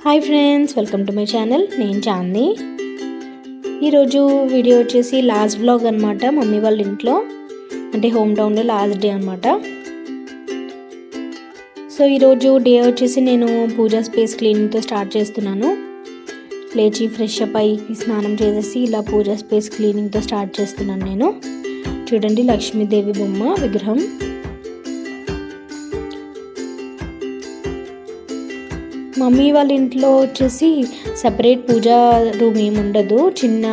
Hi friends, welcome to my channel. నేను చాందిని. ఈరోజు video వచ్చేసి లాస్ట్ వ్లాగ్ అనమాట. మమ్మీ వాళ్ళ ఇంట్లో అంటే హోమ్ టౌన్లో లాస్ట్ డే అనమాట. సో ఈరోజు డే వచ్చేసి నేను పూజా స్పేస్ క్లీనింగ్తో స్టార్ట్ చేస్తున్నాను. లేచి ఫ్రెష్ అప్ అయ్యి స్నానం చేసేసి ఇలా పూజా స్పేస్ క్లీనింగ్తో స్టార్ట్ చేస్తున్నాను నేను. చూడండి, లక్ష్మీదేవి బొమ్మ విగ్రహం. మమ్మీ వాళ్ళ ఇంట్లో వచ్చేసి సపరేట్ పూజా రూమ్ ఏమి ఉండదు. చిన్న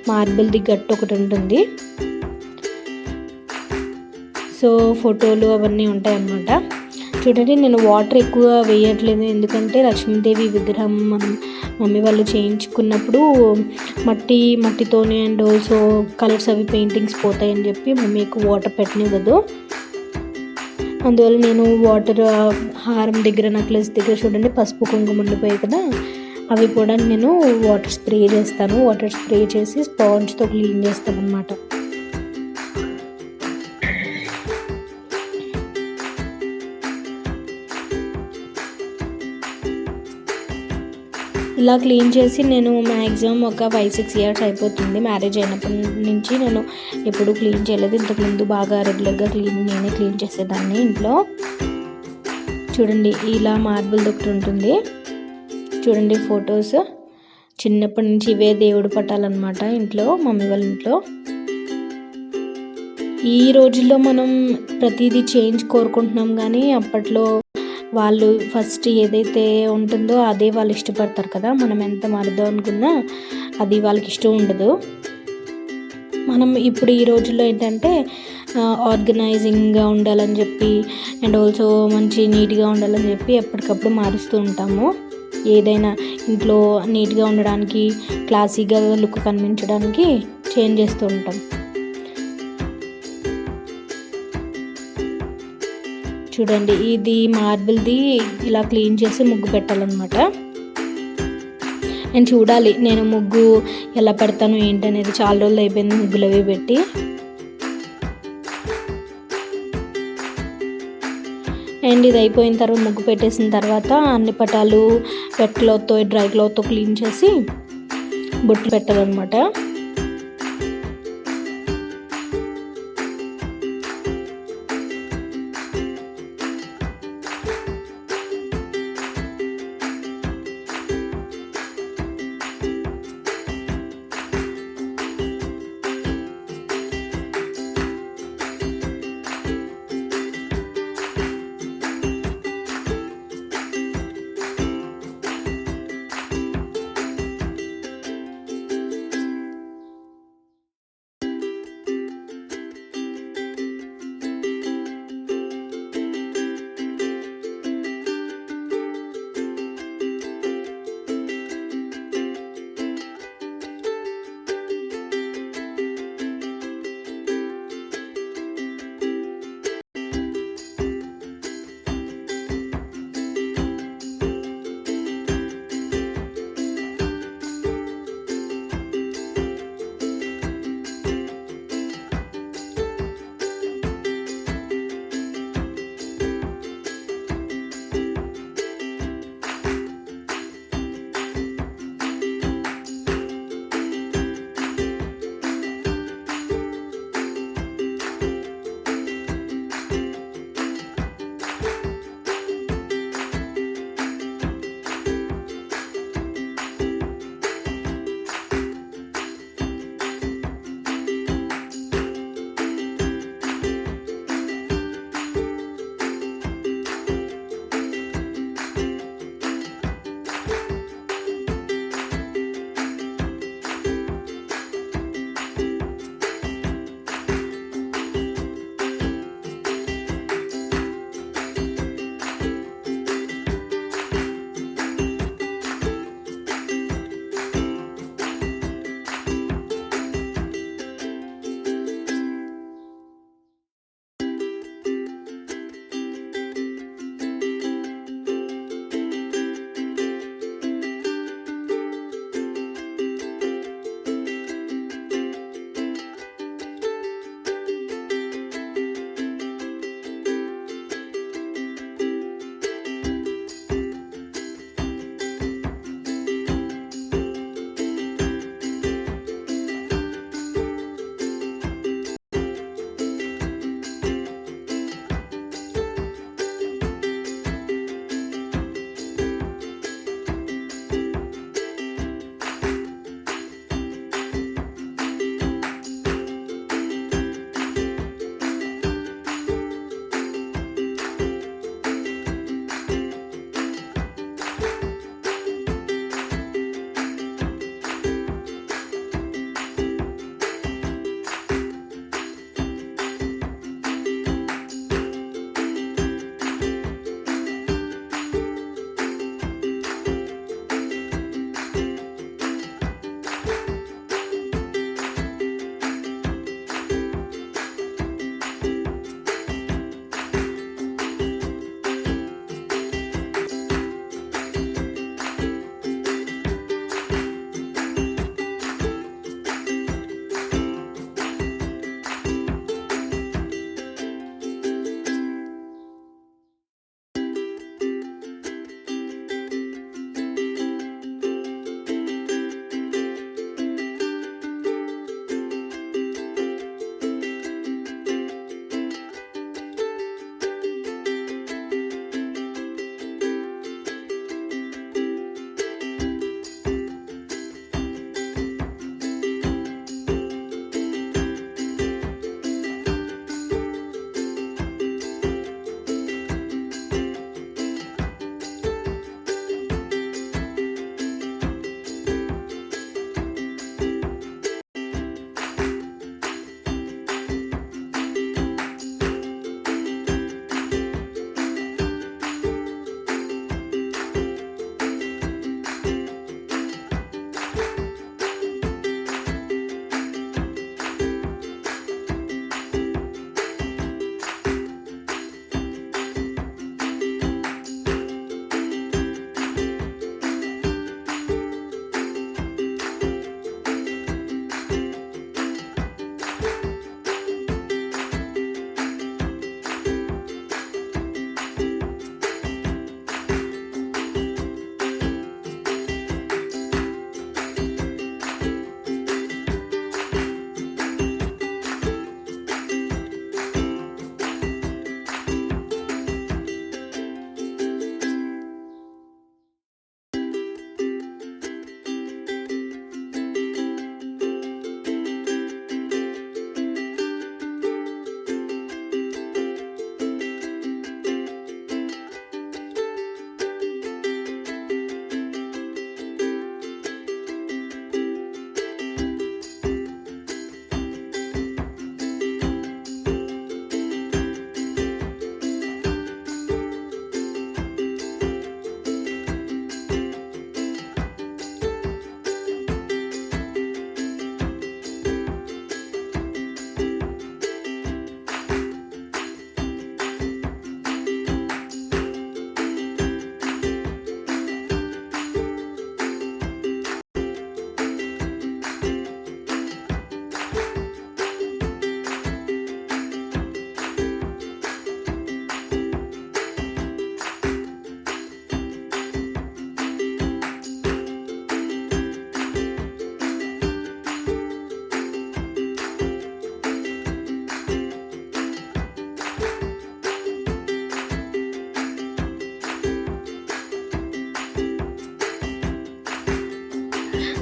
మార్బుల్ది గట్టు ఒకటి ఉంటుంది. సో ఫోటోలు అవన్నీ ఉంటాయి అన్నమాట. చూడండి, నేను వాటర్ ఎక్కువ వేయట్లేదు, ఎందుకంటే లక్ష్మీదేవి విగ్రహం మమ్మీ వాళ్ళు చేయించుకున్నప్పుడు మట్టితోనే అండ్ ఆల్సో కలర్స్ అవి పెయింటింగ్స్ పోతాయని చెప్పి మమ్మీ ఎక్కువ వాటర్ పెట్టనివ్వదు. అందువల్ల నేను వాటర్ హారం దగ్గర, నెక్లెస్ దగ్గర చూడండి పసుపు కుంకుమ ఉండిపోయాయి కదా, అవి కూడా నేను వాటర్ స్ప్రే చేస్తాను. వాటర్ స్ప్రే చేసి స్పాంజ్తో క్లీన్ చేస్తాను అన్నమాట. ఇలా క్లీన్ చేసి నేను మ్యాక్సిమం ఒక 5-6 ఇయర్స్ అయిపోతుంది. మ్యారేజ్ అయినప్పటి నుంచి నేను ఎప్పుడూ క్లీన్ చేయలేదు. ఇంతకుముందు బాగా రెగ్యులర్గా నేనే క్లీన్ చేసేదాన్ని ఇంట్లో. చూడండి, ఇలా మార్బుల్ ఒకటి ఉంటుంది. చూడండి ఫొటోస్, చిన్నప్పటి నుంచి ఇవే దేవుడు పట్టాలన్నమాట ఇంట్లో, మమ్మీ వాళ్ళ ఇంట్లో. ఈ రోజుల్లో మనం ప్రతిదీ చేంజ్ కోరుకుంటున్నాం, కానీ అప్పట్లో వాళ్ళు ఫస్ట్ ఏదైతే ఉంటుందో అదే వాళ్ళు ఇష్టపడతారు కదా. మనం ఎంత మారుద్దాం అనుకున్నా అది వాళ్ళకి ఇష్టం ఉండదు. మనం ఇప్పుడు ఈ రోజుల్లో ఏంటంటే ఆర్గనైజింగ్గా ఉండాలని చెప్పి అండ్ ఆల్సో మంచి నీట్గా ఉండాలని చెప్పి ఎప్పటికప్పుడు మారుస్తూ ఉంటాము. ఏదైనా ఇంట్లో నీట్గా ఉండడానికి, క్లాసీగా లుక్ కనిపించడానికి చేంజ్ చేస్తూ ఉంటాం. చూడండి, ఇది మార్బుల్ది ఇలా క్లీన్ చేసి ముగ్గు పెట్టాలన్నమాట. అండ్ చూడాలి నేను ముగ్గు ఎలా పెడతాను ఏంటనేది. చాలా రోజులు అయిపోయింది ముగ్గులు అవి పెట్టి. అండ్ ఇది అయిపోయిన తర్వాత, ముగ్గు పెట్టేసిన తర్వాత అన్ని పటాలు వెట్ క్లాత్తో, డ్రై క్లాత్తో క్లీన్ చేసి బొట్లు పెట్టాలన్నమాట.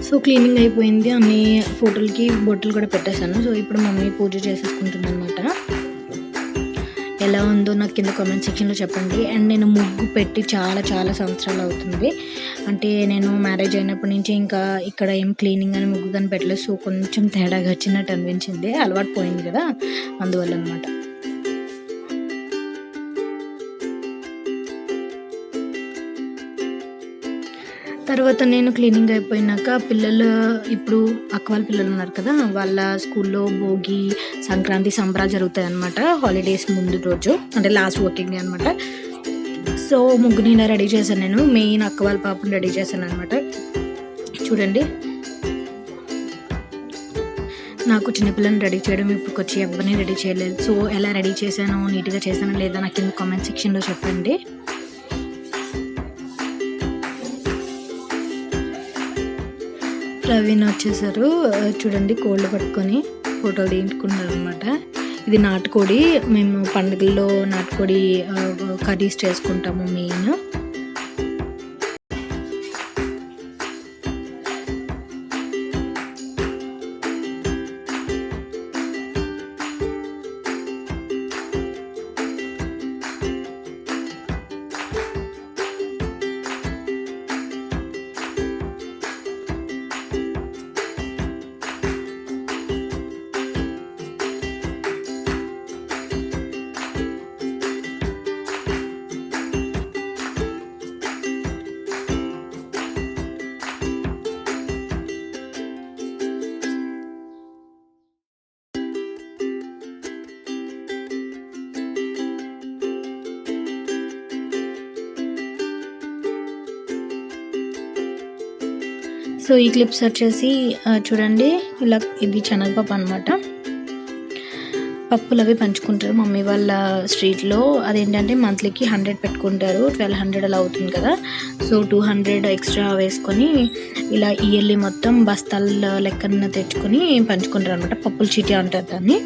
సో క్లీనింగ్ అయిపోయింది, అన్ని ఫోటోలకి బొట్టులు కూడా పెట్టేశాను. సో ఇప్పుడు మమ్మీ పూజ చేసేసుకుంటుంది అనమాట. ఎలా ఉందో నాకు కింద కామెంట్ సెక్షన్లో చెప్పండి. అండ్ నేను ముగ్గు పెట్టి చాలా చాలా సంవత్సరాలు అవుతుంది. అంటే నేను మ్యారేజ్ అయినప్పటి నుంచి ఇంకా ఇక్కడ ఏం క్లీనింగ్ అని ముగ్గు కానీ పెట్టలేదు. సో కొంచెం తేడాగా వచ్చినట్టు అనిపించింది, అలవాటు పోయింది కదా, అందువల్ల అనమాట. తర్వాత నేను క్లీనింగ్ అయిపోయినాక పిల్లలు, ఇప్పుడు అక్క వాళ్ళ పిల్లలు ఉన్నారు కదా, వాళ్ళ స్కూల్లో భోగి, సంక్రాంతి, సంబరాలు జరుగుతాయి అనమాట. హాలిడేస్ ముందు రోజు, అంటే లాస్ట్ వర్కింగ్ డే అనమాట. సో ముగ్గుని ఇలా రెడీ చేశాను నేను. మెయిన్ అక్క వాళ్ళ పాపని రెడీ చేశాను అనమాట. చూడండి, నాకు చిన్నపిల్లని రెడీ చేయడం ఇప్పుడు వచ్చి ఎవరిని రెడీ చేయలేదు. సో ఎలా రెడీ చేశానో, నీట్గా చేశానో లేదా నాకు కింద కామెంట్ సెక్షన్లో చెప్పండి. ప్రవీణ్ వచ్చేసారు, చూడండి కోళ్ళు పట్టుకొని ఫోటోలు తీయించుకున్నారు అనమాట. ఇది నాటుకోడి, మేము పండుగల్లో నాటుకోడి కర్రీస్ చేసుకుంటాము మెయిన్. సో ఈ క్లిప్స్ వచ్చేసి చూడండి, ఇలా ఇది శనగపప్పు అనమాట. పప్పులు అవి పంచుకుంటారు మమ్మీ వాళ్ళ స్ట్రీట్లో. అదేంటంటే మంత్లీకి 100 పెట్టుకుంటారు, 1200 అలా అవుతుంది కదా. సో 200 ఎక్స్ట్రా వేసుకొని ఇలా ఇయర్లీ మొత్తం బస్తాల లెక్కన తెచ్చుకొని పంచుకుంటారు అనమాట. పప్పుల చీటీ అంటారు దాన్ని.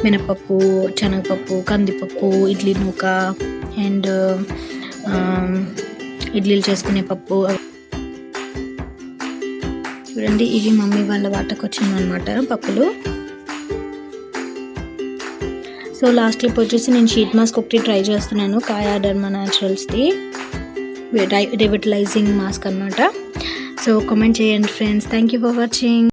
మినపప్పు, శనగపప్పు, కందిపప్పు, ఇడ్లీ నూక అండ్ ఇడ్లీలు చేసుకునే పప్పు. చూడండి, ఇవి మమ్మీ వాళ్ళ వాటకు వచ్చింది అనమాట పప్పులు. సో లాస్ట్ క్లిప్ వచ్చేసి నేను షీట్ మాస్క్ ఒకటి ట్రై చేస్తున్నాను, కాయా డర్మా న్యాచురల్స్ది రివిటలైజింగ్ మాస్క్ అనమాట. సో కామెంట్ చేయండి friends. Thank you for watching.